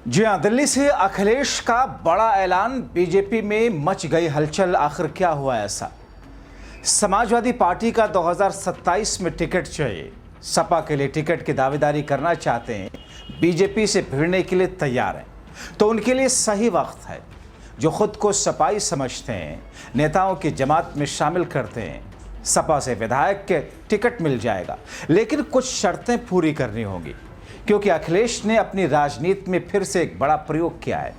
जी हाँ, दिल्ली से अखिलेश का बड़ा ऐलान। बीजेपी में मच गई हलचल। आखिर क्या हुआ ऐसा? समाजवादी पार्टी का 2027 में टिकट चाहिए। सपा के लिए टिकट की दावेदारी करना चाहते हैं, बीजेपी से भिड़ने के लिए तैयार हैं। तो उनके लिए सही वक्त है। जो खुद को सपाई समझते हैं, नेताओं की जमात में शामिल करते हैं। सपा से विधायक के टिकट मिल जाएगा, लेकिन कुछ शर्तें पूरी करनी होंगी, क्योंकि अखिलेश ने अपनी राजनीति में फिर से एक बड़ा प्रयोग किया है।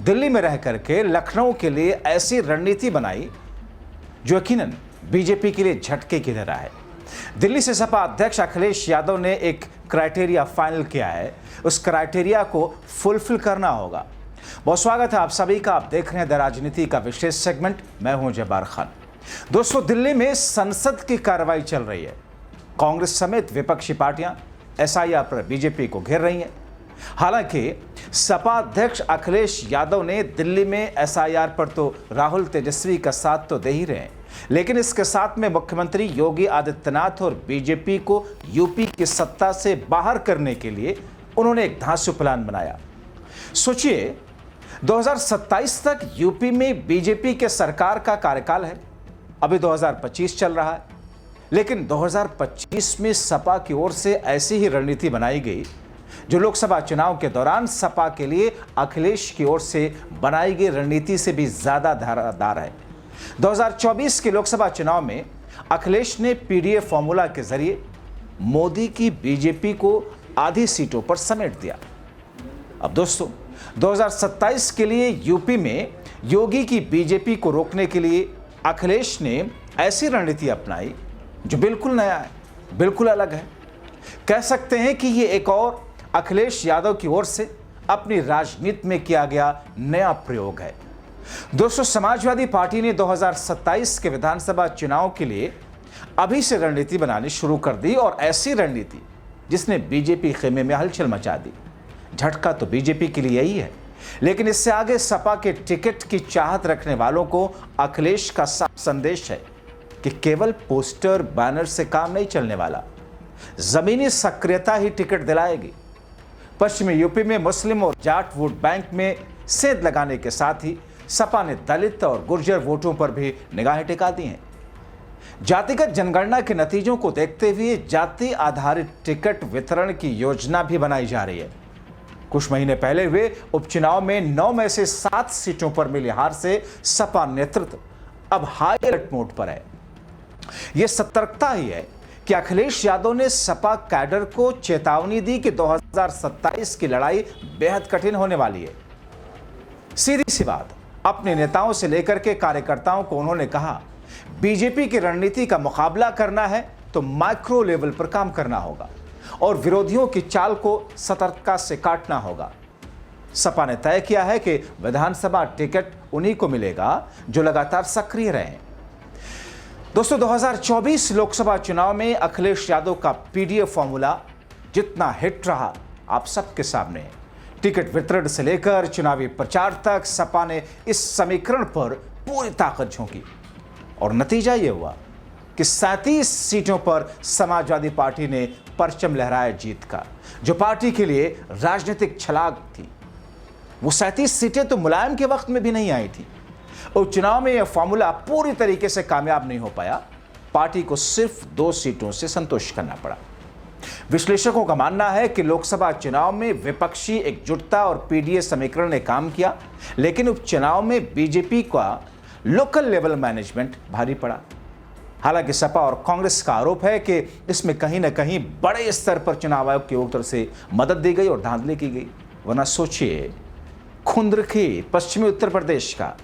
दिल्ली में रह करके लखनऊ के लिए ऐसी रणनीति बनाई जो यकीनन बीजेपी के लिए झटके की तरह है। दिल्ली से सपा अध्यक्ष अखिलेश यादव ने एक क्राइटेरिया फाइनल किया है। उस क्राइटेरिया को फुलफिल करना होगा। बहुत स्वागत है आप सभी का। आप देख रहे हैं द राजनीति का विशेष सेगमेंट। मैं हूं जब्बार खान। दोस्तों, दिल्ली में संसद की कार्रवाई चल रही है। कांग्रेस समेत विपक्षी पार्टियां एसआईआर पर बीजेपी को घेर रही हैं। हालांकि सपा अध्यक्ष अखिलेश यादव ने दिल्ली में एसआईआर पर तो राहुल तेजस्वी का साथ तो दे ही रहे हैं, लेकिन इसके साथ में मुख्यमंत्री योगी आदित्यनाथ और बीजेपी को यूपी की सत्ता से बाहर करने के लिए उन्होंने एक धांसू प्लान बनाया। सोचिए, 2027 तक यूपी में बीजेपी के सरकार का कार्यकाल है। अभी 2025 चल रहा है, लेकिन 2025 में सपा की ओर से ऐसी ही रणनीति बनाई गई जो लोकसभा चुनाव के दौरान सपा के लिए अखिलेश की ओर से बनाई गई रणनीति से भी ज्यादा धारदार है। 2024 के लोकसभा चुनाव में अखिलेश ने पीडीए फॉर्मूला के जरिए मोदी की बीजेपी को आधी सीटों पर समेट दिया। अब दोस्तों, 2027 के लिए यूपी में योगी की बीजेपी को रोकने के लिए अखिलेश ने ऐसी रणनीति अपनाई जो बिल्कुल नया है, बिल्कुल अलग है। कह सकते हैं कि ये एक और अखिलेश यादव की ओर से अपनी राजनीति में किया गया नया प्रयोग है। दोस्तों, समाजवादी पार्टी ने 2027 के विधानसभा चुनाव के लिए अभी से रणनीति बनानी शुरू कर दी, और ऐसी रणनीति जिसने बीजेपी खेमे में हलचल मचा दी। झटका तो बीजेपी के लिए यही है, लेकिन इससे आगे सपा के टिकट की चाहत रखने वालों को अखिलेश का साफ संदेश है कि केवल पोस्टर बैनर से काम नहीं चलने वाला। जमीनी सक्रियता ही टिकट दिलाएगी। पश्चिमी यूपी में मुस्लिम और जाट वोट बैंक में सेंध लगाने के साथ ही सपा ने दलित और गुर्जर वोटों पर भी निगाहें टिका दी हैं। जातिगत जनगणना के नतीजों को देखते हुए जाति आधारित टिकट वितरण की योजना भी बनाई जा रही है। कुछ महीने पहले हुए उपचुनाव में 9 में से 7 सीटों पर मिली हार से सपा नेतृत्व अब हाई अलर्ट मोड पर है। यह सतर्कता ही है कि अखिलेश यादव ने सपा कैडर को चेतावनी दी कि 2027 की लड़ाई बेहद कठिन होने वाली है। सीधी सी बात, अपने नेताओं से लेकर के कार्यकर्ताओं को उन्होंने कहा, बीजेपी की रणनीति का मुकाबला करना है तो माइक्रो लेवल पर काम करना होगा और विरोधियों की चाल को सतर्कता से काटना होगा। सपा ने तय किया है कि विधानसभा टिकट उन्हीं को मिलेगा जो लगातार सक्रिय रहे। दोस्तों, 2024 लोकसभा चुनाव में अखिलेश यादव का पीडीए फॉर्मूला जितना हिट रहा आप सबके सामने है। टिकट वितरण से लेकर चुनावी प्रचार तक सपा ने इस समीकरण पर पूरी ताकत झोंकी, और नतीजा यह हुआ कि 37 सीटों पर समाजवादी पार्टी ने परचम लहराया जीत का, जो पार्टी के लिए राजनीतिक छलांग थी। वो 37 सीटें तो मुलायम के वक्त में भी नहीं आई थी। उपचुनाव में यह फॉर्मूला पूरी तरीके से कामयाब नहीं हो पाया। पार्टी को सिर्फ 2 सीटों से संतोष करना पड़ा। विश्लेषकों का मानना है कि लोकसभा चुनाव में विपक्षी एकजुटता और पीडीए समीकरण ने काम किया, लेकिन उपचुनाव में बीजेपी का लोकल लेवल मैनेजमेंट भारी पड़ा। हालांकि सपा और कांग्रेस का आरोप है कि इसमें कहीं ना कहीं बड़े स्तर पर चुनाव आयोग की ओर से मदद दी गई और धांधली की गई। वरना सोचिए, खुंदरखी पश्चिमी उत्तर प्रदेश का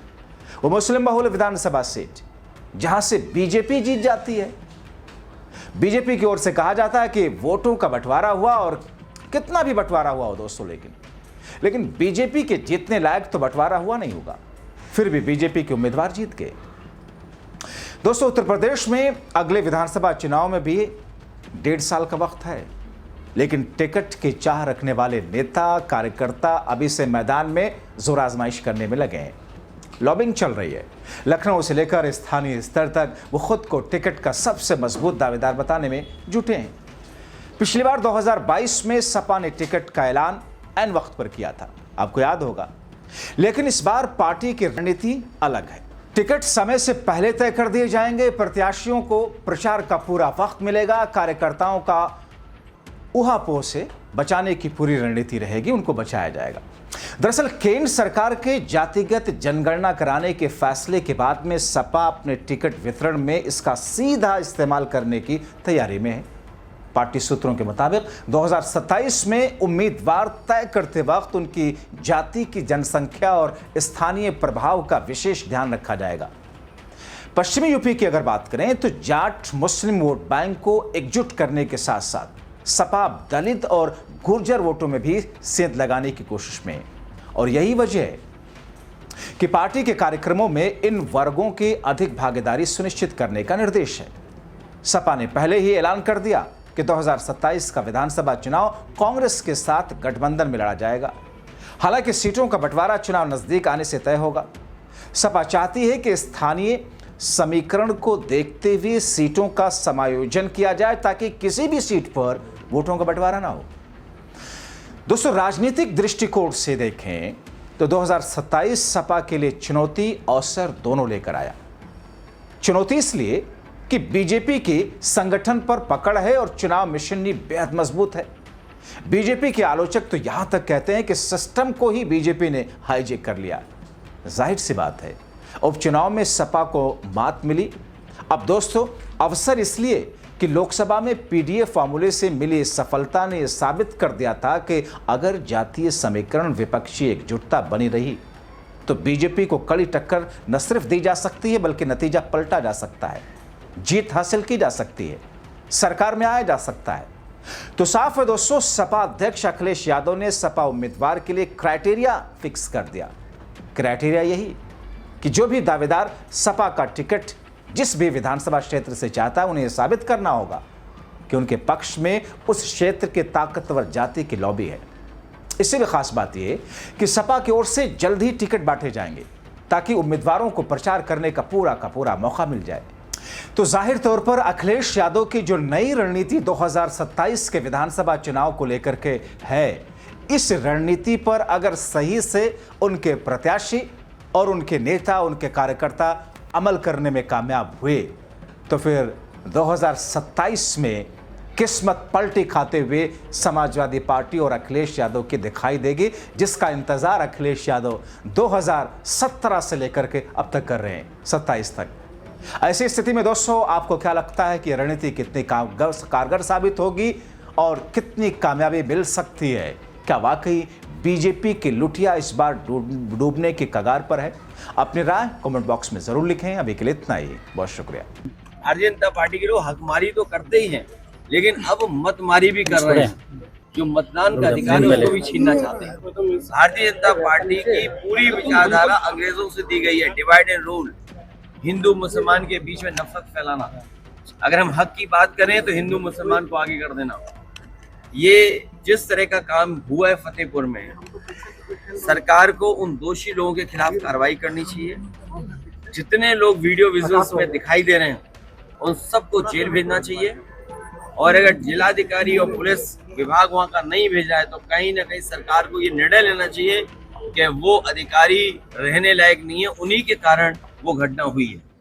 वो मुस्लिम बहुल विधानसभा सीट जहां से बीजेपी जीत जाती है। बीजेपी की ओर से कहा जाता है कि वोटों का बंटवारा हुआ, और कितना भी बंटवारा हुआ हो दोस्तों, लेकिन बीजेपी के जीतने लायक तो बंटवारा हुआ नहीं होगा। फिर भी बीजेपी के उम्मीदवार जीत गए। दोस्तों, उत्तर प्रदेश में अगले विधानसभा चुनाव में भी 1.5 साल का वक्त है, लेकिन टिकट की चाह रखने वाले नेता कार्यकर्ता अभी से मैदान में जोर आजमाइश करने में लगे हैं। लॉबिंग चल रही है। लखनऊ से लेकर स्थानीय स्तर तक वो खुद को टिकट का सबसे मजबूत दावेदार बताने में जुटे हैं। पिछली बार 2022 में सपा ने टिकट का ऐलान ऐन वक्त पर किया था, आपको याद होगा। लेकिन इस बार पार्टी की रणनीति अलग है। टिकट समय से पहले तय कर दिए जाएंगे, प्रत्याशियों को प्रचार का पूरा वक्त मिलेगा, कार्यकर्ताओं का ऊहापोह से बचाने की पूरी रणनीति रहेगी, उनको बचाया जाएगा। दरअसल केंद्र सरकार के जातिगत जनगणना कराने के फैसले के बाद में सपा अपने टिकट वितरण में इसका सीधा इस्तेमाल करने की तैयारी में है। पार्टी सूत्रों के मुताबिक 2027 में उम्मीदवार तय करते वक्त उनकी जाति की जनसंख्या और स्थानीय प्रभाव का विशेष ध्यान रखा जाएगा। पश्चिमी यूपी की अगर बात करें तो जाट मुस्लिम वोट बैंक को एकजुट करने के साथ साथ सपा दलित और गुर्जर वोटों में भी सेंध लगाने की कोशिश में है। और यही वजह है कि पार्टी के कार्यक्रमों में इन वर्गों की अधिक भागीदारी सुनिश्चित करने का निर्देश है। सपा ने पहले ही ऐलान कर दिया कि 2027 का विधानसभा चुनाव कांग्रेस के साथ गठबंधन में लड़ा जाएगा। हालांकि सीटों का बंटवारा चुनाव नजदीक आने से तय होगा। सपा चाहती है कि स्थानीय समीकरण को देखते हुए सीटों का समायोजन किया जाए ताकि किसी भी सीट पर वोटों का बंटवारा ना हो। दोस्तों, राजनीतिक दृष्टिकोण से देखें तो 2027 सपा के लिए चुनौती अवसर दोनों लेकर आया। चुनौती इसलिए कि बीजेपी की संगठन पर पकड़ है और चुनाव मिशन बेहद मजबूत है। बीजेपी के आलोचक तो यहां तक कहते हैं कि सिस्टम को ही बीजेपी ने हाईजैक कर लिया। जाहिर सी बात है, उपचुनाव में सपा को मात मिली। अब दोस्तों, अवसर इसलिए कि लोकसभा में पीडीए फॉर्मूले से मिली सफलता ने यह साबित कर दिया था कि अगर जातीय समीकरण विपक्षी एकजुटता बनी रही तो बीजेपी को कड़ी टक्कर न सिर्फ दी जा सकती है बल्कि नतीजा पलटा जा सकता है, जीत हासिल की जा सकती है, सरकार में आया जा सकता है। तो साफ है दोस्तों, सपा अध्यक्ष अखिलेश यादव ने सपा उम्मीदवार के लिए क्राइटेरिया फिक्स कर दिया। क्राइटेरिया यही कि जो भी दावेदार सपा का टिकट जिस भी विधानसभा क्षेत्र से चाहता है, उन्हें यह साबित करना होगा कि उनके पक्ष में उस क्षेत्र के ताकतवर जाति की लॉबी है। इससे भी खास बात यह कि सपा की ओर से जल्द ही टिकट बांटे जाएंगे ताकि उम्मीदवारों को प्रचार करने का पूरा मौका मिल जाए। तो जाहिर तौर पर अखिलेश यादव की जो नई रणनीति 2027 के विधानसभा चुनाव को लेकर के है, इस रणनीति पर अगर सही से उनके प्रत्याशी और उनके नेता, उनके कार्यकर्ता अमल करने में कामयाब हुए तो फिर 2027 में किस्मत पलटी खाते हुए समाजवादी पार्टी और अखिलेश यादव की दिखाई देगी, जिसका इंतजार अखिलेश यादव 2017 से लेकर के अब तक कर रहे हैं, 27 तक। ऐसी स्थिति में दोस्तों, आपको क्या लगता है कि रणनीति कितनी कारगर साबित होगी और कितनी कामयाबी मिल सकती है? क्या वाकई बीजेपी की लुटिया इस बार डूबने की कगार पर है? अपनी राय कमेंट बॉक्स में जरूर लिखें। अभी के लिए इतना ही, बहुत शुक्रिया। भारतीय जनता पार्टी के लोग हकमारी तो करते ही हैं, लेकिन अब मतमारी भी कर रहे हैं। जो मतदान का अधिकार है उसको भी छीनना चाहते हैं। भारतीय जनता पार्टी की पूरी विचारधारा अंग्रेजों से दी गई है, डिवाइड एंड रूल, हिंदू मुसलमान के बीच में नफरत फैलाना। अगर हम हक की बात करें तो हिंदू मुसलमान को आगे कर देना। ये जिस तरह का काम हुआ है फतेहपुर में, सरकार को उन दोषी लोगों के खिलाफ कार्रवाई करनी चाहिए। जितने लोग वीडियो विजुअल्स में दिखाई दे रहे हैं उन सबको जेल भेजना चाहिए। और अगर जिलाधिकारी और पुलिस विभाग वहां का नहीं भेजा है तो कहीं ना कहीं सरकार को ये निर्णय लेना चाहिए कि वो अधिकारी रहने लायक नहीं है, उन्हीं के कारण वो घटना हुई है।